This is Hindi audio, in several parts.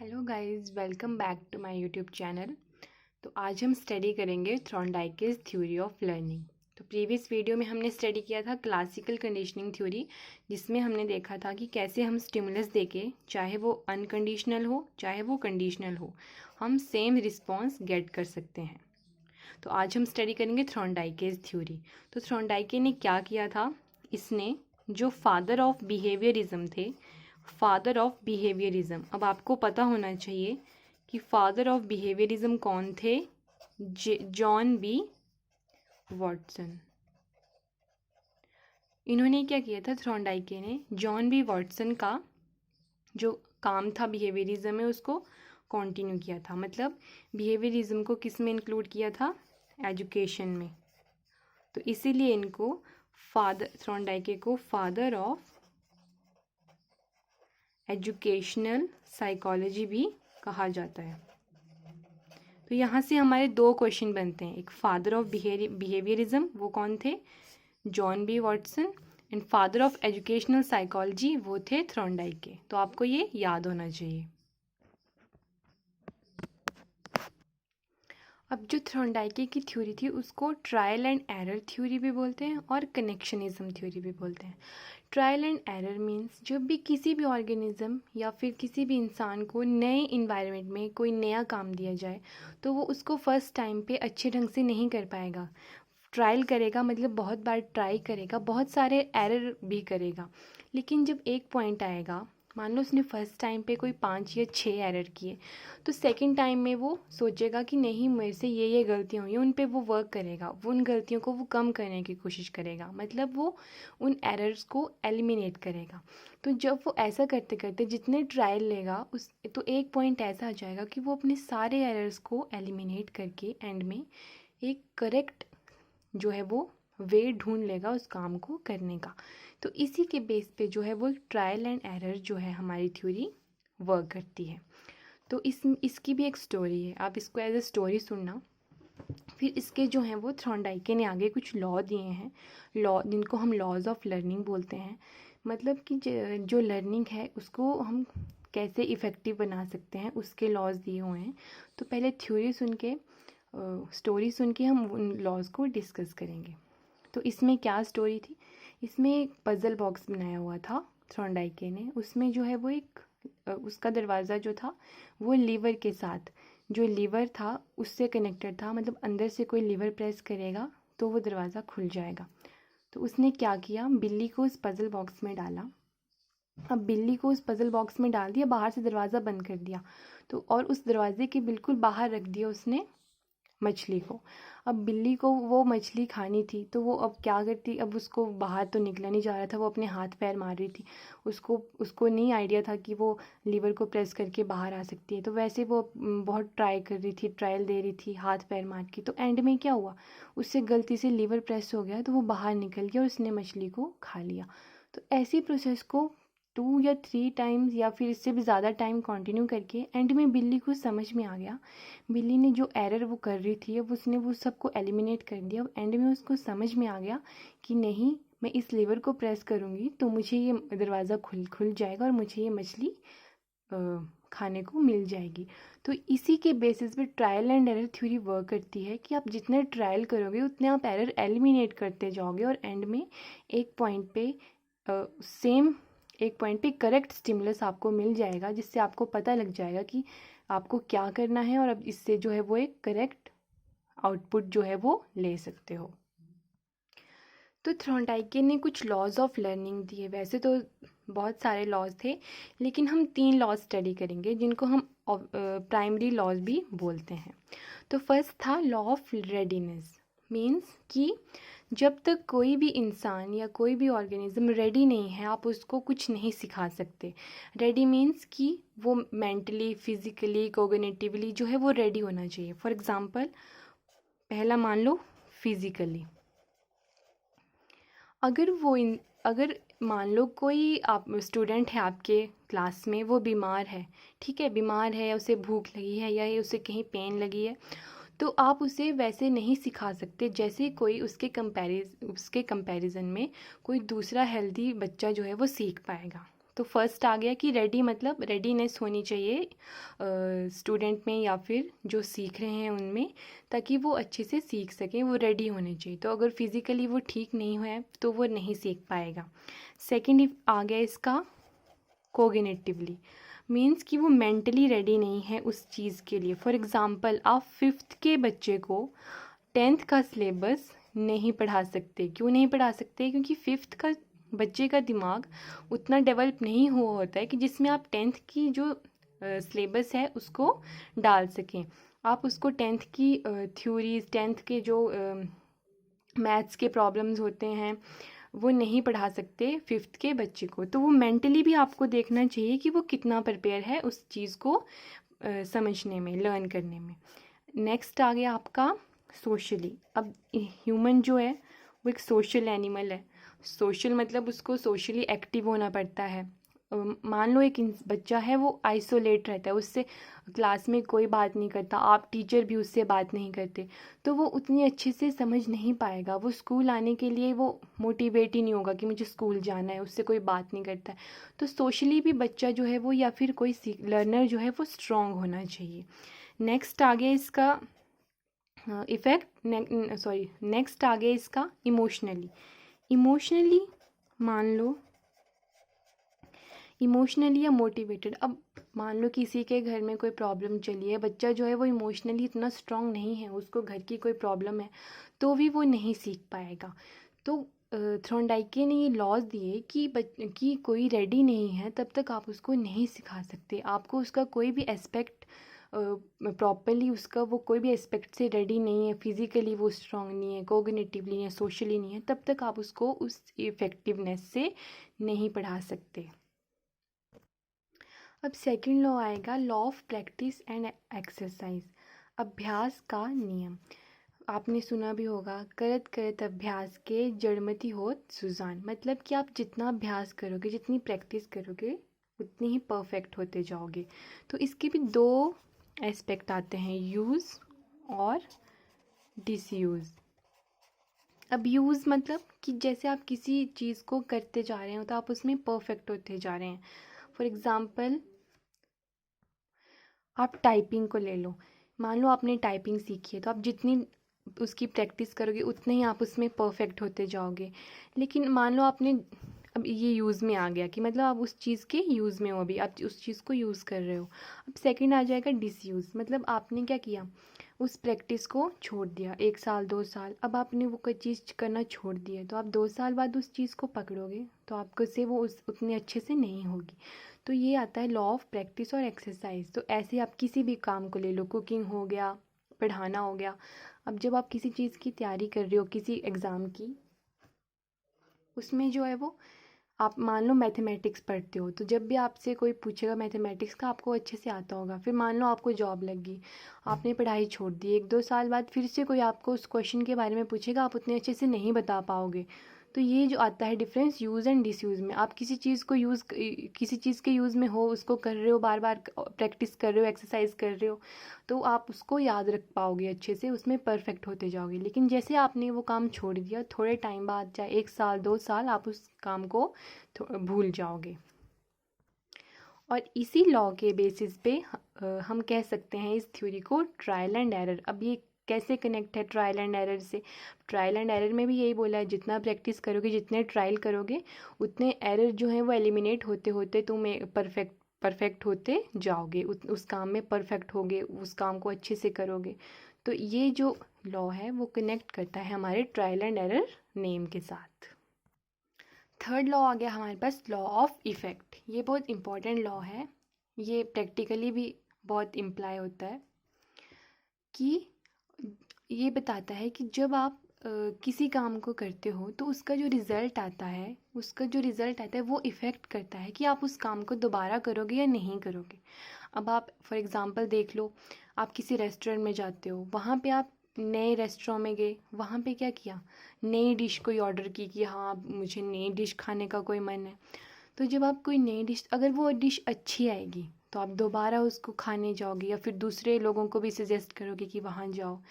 Hello guys, welcome back to my YouTube channel. तो आज हम स्टडी करेंगे थॉर्नडाइके's थ्योरी ऑफ लर्निंग। तो प्रीवियस वीडियो में हमने स्टडी किया था क्लासिकल कंडीशनिंग थ्योरी, जिसमें हमने देखा था कि कैसे हम स्टिमुलस देके, चाहे वो अनकंडीशनल हो चाहे वो कंडीशनल हो, हम सेम रिस्पॉन्स गेट कर सकते हैं। तो आज हम स्टडी करेंगे थॉर्नडाइके's थ्योरी। तो थॉर्नडाइके ने क्या किया था, इसने जो फादर ऑफ बिहेवियरिज्म थे, फादर ऑफ बिहेवियरिज्म, अब आपको पता होना चाहिए कि फादर ऑफ बिहेवियरिज्म कौन थे। John B Watson. इन्होंने क्या किया था, थॉर्नडाइके ने जॉन बी वॉटसन का जो काम था बिहेवियरिज्म में उसको कंटिन्यू किया था। मतलब बिहेवियरिज्म को किस में इंक्लूड किया था, एजुकेशन में। तो इसीलिए इनको थॉर्नडाइके को फादर ऑफ एजुकेशनल साइकोलॉजी भी कहा जाता है। तो यहाँ से हमारे दो क्वेश्चन बनते हैं। एक फादर ऑफ बिहेवियरिज्म, वो कौन थे, John B Watson. And father of educational psychology, वो थे थॉर्नडाइके। तो आपको ये याद होना चाहिए। अब जो थॉर्नडाइके की थ्योरी थी उसको ट्रायल एंड एरर थ्योरी भी बोलते हैं और कनेक्शनिज्म थ्योरी भी बोलते हैं। ट्रायल एंड एरर मीन्स जब भी किसी भी ऑर्गेनिज्म या फिर किसी भी इंसान को नए इन्वायरमेंट में कोई नया काम दिया जाए तो वो उसको फर्स्ट टाइम पे अच्छे ढंग से नहीं कर पाएगा। ट्रायल करेगा, मतलब बहुत बार ट्राई करेगा, बहुत सारे एरर भी करेगा। लेकिन जब एक पॉइंट आएगा, मान लो उसने फर्स्ट टाइम पे कोई 5 या 6 एरर किए, तो सेकंड टाइम में वो सोचेगा कि नहीं, मेरे से ये गलतियाँ हुई हैं, उन पे वो वर्क करेगा, वो उन गलतियों को वो कम करने की कोशिश करेगा, मतलब वो उन एरर्स को एलिमिनेट करेगा। तो जब वो ऐसा करते करते जितने ट्रायल लेगा उस तो एक पॉइंट ऐसा आ जाएगा कि वो अपने सारे एरर्स को एलिमिनेट करके एंड में एक करेक्ट जो है वो वे ढूंढ लेगा उस काम को करने का। तो इसी के बेस पे जो है वो ट्रायल एंड एरर जो है हमारी थ्योरी वर्क करती है। तो इसकी भी एक स्टोरी है, आप इसको एज ए स्टोरी सुनना। फिर इसके जो हैं वो थॉर्नडाइके ने आगे कुछ लॉ दिए हैं, लॉ जिनको हम लॉज ऑफ लर्निंग बोलते हैं। मतलब कि जो लर्निंग है उसको हम कैसे इफ़ेक्टिव बना सकते हैं, उसके लॉज दिए हुए हैं। तो पहले थ्योरी सुन के, स्टोरी सुन के हम उन लॉज को डिस्कस करेंगे। तो इसमें क्या स्टोरी थी, इसमें एक पज़ल बॉक्स बनाया हुआ था थॉर्नडाइके ने। उसमें जो है वो एक उसका दरवाज़ा जो था वो लीवर के साथ, जो लीवर था उससे कनेक्टेड था। मतलब अंदर से कोई लीवर प्रेस करेगा तो वो दरवाज़ा खुल जाएगा। तो उसने क्या किया, बिल्ली को उस पज़ल बॉक्स में डाला। अब बिल्ली को उस पज़ल बॉक्स में डाल दिया, बाहर से दरवाज़ा बंद कर दिया। तो और उस दरवाजे के बिल्कुल बाहर रख दिया उसने मछली को। अब बिल्ली को वो मछली खानी थी, तो वो अब क्या करती, अब उसको बाहर तो निकला नहीं जा रहा था, वो अपने हाथ पैर मार रही थी। उसको नहीं आइडिया था कि वो लीवर को प्रेस करके बाहर आ सकती है। तो वैसे वो बहुत ट्राई कर रही थी, ट्रायल दे रही थी हाथ पैर मार के। तो एंड में क्या हुआ, उससे गलती से लीवर प्रेस हो गया, तो वो बाहर निकल गया और उसने मछली को खा लिया। तो ऐसी प्रोसेस को 2 या 3 टाइम्स या फिर इससे भी ज़्यादा टाइम कंटिन्यू करके एंड में बिल्ली को समझ में आ गया। बिल्ली ने जो एरर वो कर रही थी अब उसने वो सबको एलिमिनेट कर दिया। अब एंड में उसको समझ में आ गया कि नहीं, मैं इस लीवर को प्रेस करूँगी तो मुझे ये दरवाज़ा खुल जाएगा और मुझे ये मछली खाने को मिल जाएगी। तो इसी के बेसिस पे trial and error theory work करती है कि आप जितने ट्रायल करोगे उतने आप एरर एलिमिनेट करते जाओगे और एंड में एक पॉइंट पे करेक्ट स्टिमुलस आपको मिल जाएगा, जिससे आपको पता लग जाएगा कि आपको क्या करना है और अब इससे जो है वो एक करेक्ट आउटपुट जो है वो ले सकते हो। तो थॉर्नडाइके ने कुछ लॉज ऑफ लर्निंग दिए। वैसे तो बहुत सारे लॉज थे, लेकिन हम 3 लॉज स्टडी करेंगे जिनको हम प्राइमरी लॉज भी बोलते हैं। तो फर्स्ट था लॉ ऑफ रेडीनेस। मीन्स कि जब तक कोई भी इंसान या कोई भी ऑर्गेनिज्म रेडी नहीं है, आप उसको कुछ नहीं सिखा सकते। रेडी मीन्स कि वो मेंटली, फिजिकली, कोग्निटिवली जो है वो रेडी होना चाहिए। फॉर एग्जांपल, पहला मान लो फिजिकली, अगर मान लो कोई आप स्टूडेंट है आपके क्लास में, वो बीमार है, ठीक है, बीमार है या उसे भूख लगी है या उसे कहीं पेन लगी है, तो आप उसे वैसे नहीं सिखा सकते जैसे कोई उसके कंपैरिजन में कोई दूसरा हेल्दी बच्चा जो है वो सीख पाएगा। तो फर्स्ट आ गया कि रेडी मतलब रेडीनेस होनी चाहिए स्टूडेंट में या फिर जो सीख रहे हैं उनमें, ताकि वो अच्छे से सीख सकें, वो रेडी होने चाहिए। तो अगर फिज़िकली वो ठीक नहीं हुआ है तो वो नहीं सीख पाएगा। सेकेंड आ गया इसका कोग्निटिवली, मीन्स कि वो मेंटली रेडी नहीं है उस चीज़ के लिए। फॉर एग्ज़ाम्पल, आप 5th के बच्चे को 10th का सिलेबस नहीं पढ़ा सकते। क्यों नहीं पढ़ा सकते? क्योंकि 5th का बच्चे का दिमाग उतना डेवलप नहीं हुआ होता है कि जिसमें आप 10th की जो सिलेबस है उसको डाल सकें। आप उसको 10th की थ्योरीज, 10th के जो मैथ्स के प्रॉब्लम्स होते हैं वो नहीं पढ़ा सकते 5th के बच्चे को। तो वो मेंटली भी आपको देखना चाहिए कि वो कितना प्रिपेयर है उस चीज़ को समझने में, लर्न करने में। नेक्स्ट आ गया आपका सोशली। अब ह्यूमन जो है वो एक सोशल एनिमल है। सोशल मतलब उसको सोशली एक्टिव होना पड़ता है। मान लो एक बच्चा है वो आइसोलेट रहता है, उससे क्लास में कोई बात नहीं करता, आप टीचर भी उससे बात नहीं करते, तो वो उतनी अच्छे से समझ नहीं पाएगा। वो स्कूल आने के लिए वो मोटिवेट ही नहीं होगा कि मुझे स्कूल जाना है, उससे कोई बात नहीं करता है। तो सोशली भी बच्चा जो है वो या फिर कोई लर्नर जो है वो स्ट्रांग होना चाहिए। नेक्स्ट आ गया इसका नेक्स्ट आ गया इसका इमोशनली। इमोशनली मान लो इमोशनली या मोटिवेटेड। अब मान लो किसी के घर में कोई प्रॉब्लम चली है, बच्चा जो है वो इमोशनली इतना स्ट्रांग नहीं है, उसको घर की कोई प्रॉब्लम है, तो भी वो नहीं सीख पाएगा। तो थ्रोनडाइके ने ये लॉज दिए कि कोई रेडी नहीं है तब तक आप उसको नहीं सिखा सकते। आपको उसका कोई भी एस्पेक्ट प्रॉपरली, उसका वो कोई भी एस्पेक्ट से रेडी नहीं है, फिज़िकली वो स्ट्रांग नहीं है, कोग्निटिवली नहीं है, सोशली नहीं है, तब तक आप उसको उस इफ़ेक्टिवनेस से नहीं पढ़ा सकते। अब सेकंड लॉ आएगा, law of practice and exercise, अभ्यास का नियम। आपने सुना भी होगा, करत करत अभ्यास के जड़मति होत सुजान। मतलब कि आप जितना अभ्यास करोगे, जितनी प्रैक्टिस करोगे, उतनी ही परफेक्ट होते जाओगे। तो इसके भी दो एस्पेक्ट आते हैं, यूज़ और डिसयूज़। अब यूज़ मतलब कि जैसे आप किसी चीज़ को करते जा रहे हो तो आप उसमें परफेक्ट होते जा रहे हैं। फॉर एग्ज़ाम्पल, आप टाइपिंग को ले लो। मान लो आपने टाइपिंग सीखी है, तो आप जितनी उसकी प्रैक्टिस करोगे उतने ही आप उसमें परफेक्ट होते जाओगे। लेकिन मान लो आपने, अब ये यूज़ में आ गया कि मतलब आप उस चीज़ के यूज़ में हो, अभी आप उस चीज़ को यूज़ कर रहे हो। अब सेकंड आ जाएगा डिसयूज़, मतलब आपने क्या किया, उस प्रैक्टिस को छोड़ दिया, 1 साल 2 साल, अब आपने वो कोई चीज़ करना छोड़ दिया, तो आप 2 साल बाद उस चीज़ को पकड़ोगे तो आपको से वो उतने अच्छे से नहीं होगी। तो ये आता है लॉ ऑफ प्रैक्टिस और एक्सरसाइज। तो ऐसे आप किसी भी काम को ले लो, कुकिंग हो गया, पढ़ाना हो गया। अब जब आप किसी चीज़ की तैयारी कर रहे हो, किसी एग्ज़ाम की, उसमें जो है वो आप मान लो मैथमेटिक्स पढ़ते हो, तो जब भी आपसे कोई पूछेगा मैथमेटिक्स का, आपको अच्छे से आता होगा। फिर मान लो आपको जॉब लग गई, आपने पढ़ाई छोड़ दी, 1 2 साल बाद फिर से कोई आपको उस क्वेश्चन के बारे में पूछेगा, आप उतने अच्छे से नहीं बता पाओगे। तो ये जो आता है डिफरेंस यूज़ एंड डिसयूज़ में, आप किसी चीज़ को किसी चीज़ के यूज़ में हो, उसको कर रहे हो, बार बार प्रैक्टिस कर रहे हो, एक्सरसाइज कर रहे हो, तो आप उसको याद रख पाओगे अच्छे से, उसमें परफेक्ट होते जाओगे। लेकिन जैसे आपने वो काम छोड़ दिया, थोड़े टाइम बाद, चाहे 1 साल 2 साल, आप उस काम को भूल जाओगे। और इसी लॉ के बेसिस पे हम कह सकते हैं इस थ्योरी को ट्रायल एंड एरर। अब ये कैसे कनेक्ट है ट्रायल एंड एरर से? ट्रायल एंड एरर में भी यही बोला है, जितना प्रैक्टिस करोगे, जितने ट्रायल करोगे, उतने एरर जो हैं वो एलिमिनेट होते होते तुम परफेक्ट होते जाओगे, उस काम में परफेक्ट होगे, उस काम को अच्छे से करोगे। तो ये जो लॉ है वो कनेक्ट करता है हमारे ट्रायल एंड एरर नेम के साथ। थर्ड लॉ आ गया हमारे पास, लॉ ऑफ इफ़ेक्ट। ये बहुत इंपॉर्टेंट लॉ है, ये प्रैक्टिकली भी बहुत इम्प्लाई होता है कि ये बताता है कि जब आप किसी काम को करते हो तो उसका जो रिज़ल्ट आता है वो इफ़ेक्ट करता है कि आप उस काम को दोबारा करोगे या नहीं करोगे। अब आप फॉर एग्ज़ाम्पल देख लो, आप किसी रेस्टोरेंट में जाते हो, वहाँ पे आप नए रेस्टोरेंट में गए, वहाँ पे क्या किया, नई डिश कोई ऑर्डर की कि हाँ मुझे नई डिश खाने का कोई मन है। तो जब आप कोई नई डिश, अगर वो डिश अच्छी आएगी तो आप दोबारा उसको खाने जाओगे या फिर दूसरे लोगों को भी सजेस्ट करोगे कि वहाँ जाओ।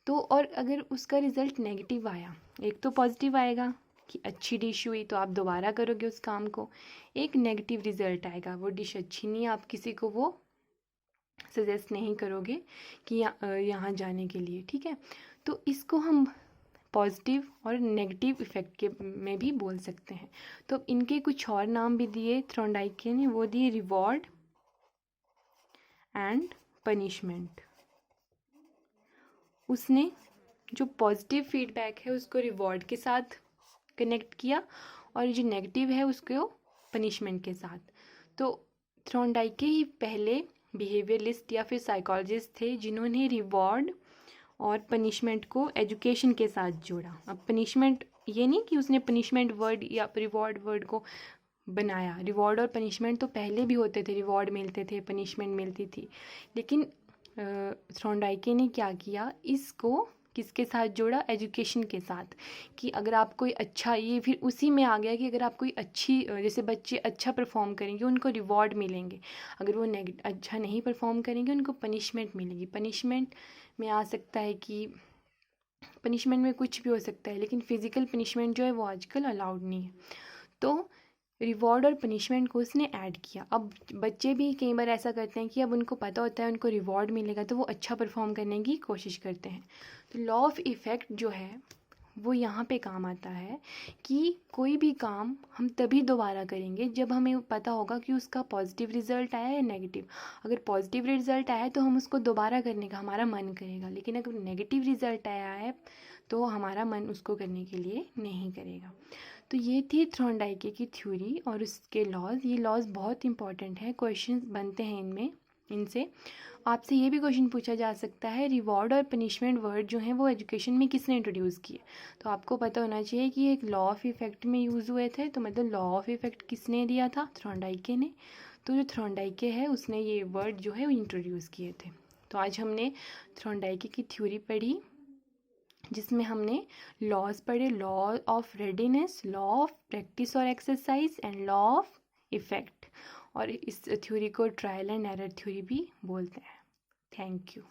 तो और अगर उसका रिज़ल्ट नेगेटिव आया, एक तो पॉजिटिव आएगा कि अच्छी डिश हुई तो आप दोबारा करोगे उस काम को, एक नेगेटिव रिजल्ट आएगा, वो डिश अच्छी नहीं है, आप किसी को वो सजेस्ट नहीं करोगे कि यहाँ जाने के लिए, ठीक है। तो इसको हम पॉजिटिव और नेगेटिव इफ़ेक्ट के में भी बोल सकते हैं। तो इनके कुछ और नाम भी दिए थ्रोनडाइके ने, वो दिए रिवॉर्ड एंड पनिशमेंट। उसने जो पॉजिटिव फीडबैक है उसको रिवॉर्ड के साथ कनेक्ट किया और जो नेगेटिव है उसको पनिशमेंट के साथ। तो थ्रोनडाइके ही पहले बिहेवियरलिस्ट या फिर साइकोलॉजिस्ट थे जिन्होंने रिवॉर्ड और पनिशमेंट को एजुकेशन के साथ जोड़ा। अब पनिशमेंट ये नहीं कि उसने पनिशमेंट वर्ड या रिवॉर्ड वर्ड को बनाया, रिवॉर्ड और पनिशमेंट तो पहले भी होते थे, रिवॉर्ड मिलते थे, पनिशमेंट मिलती थी, लेकिन थ्रोनडाइके ने क्या किया, इसको किसके साथ जोड़ा, एजुकेशन के साथ, कि अगर आप कोई अच्छा, ये फिर उसी में आ गया कि अगर आप कोई अच्छी, जैसे बच्चे अच्छा परफॉर्म करेंगे उनको रिवॉर्ड मिलेंगे, अगर वो अच्छा नहीं परफॉर्म करेंगे उनको पनिशमेंट मिलेगी। पनिशमेंट में आ सकता है कि पनिशमेंट में कुछ भी हो सकता है, लेकिन फिज़िकल पनिशमेंट जो है वो आजकल अलाउड नहीं है। तो रिवॉर्ड और पनिशमेंट को उसने ऐड किया। अब बच्चे भी कई बार ऐसा करते हैं कि अब उनको पता होता है उनको रिवॉर्ड मिलेगा तो वो अच्छा परफॉर्म करने की कोशिश करते हैं। तो लॉ ऑफ इफ़ेक्ट जो है वो यहाँ पे काम आता है कि कोई भी काम हम तभी दोबारा करेंगे जब हमें पता होगा कि उसका पॉजिटिव रिजल्ट आया या नेगेटिव। अगर पॉजिटिव रिजल्ट आया तो हम उसको दोबारा करने का हमारा मन करेगा, लेकिन अगर नेगेटिव रिजल्ट आया है तो हमारा मन उसको करने के लिए नहीं करेगा। तो ये थी थ्रोनडाइके की थ्योरी और उसके लॉज। ये लॉज बहुत इंपॉर्टेंट है, क्वेश्चन बनते हैं इनसे आपसे ये भी क्वेश्चन पूछा जा सकता है, रिवॉर्ड और पनिशमेंट वर्ड जो हैं वो एजुकेशन में किसने इंट्रोड्यूस किए। तो आपको पता होना चाहिए कि एक लॉ ऑफ इफ़ेक्ट में यूज़ हुए थे, तो मतलब लॉ ऑफ इफ़ेक्ट किसने दिया था, थ्रोनडाइके ने। तो जो थ्रोनडाइके है उसने ये वर्ड जो है वो इंट्रोड्यूस किए थे। तो आज हमने थ्रोनडाइके की थ्योरी पढ़ी जिसमें हमने लॉज पढ़े, law of readiness, law of practice और exercise and law of effect. और इस थ्योरी को ट्रायल एंड एरर थ्योरी भी बोलते हैं। Thank you.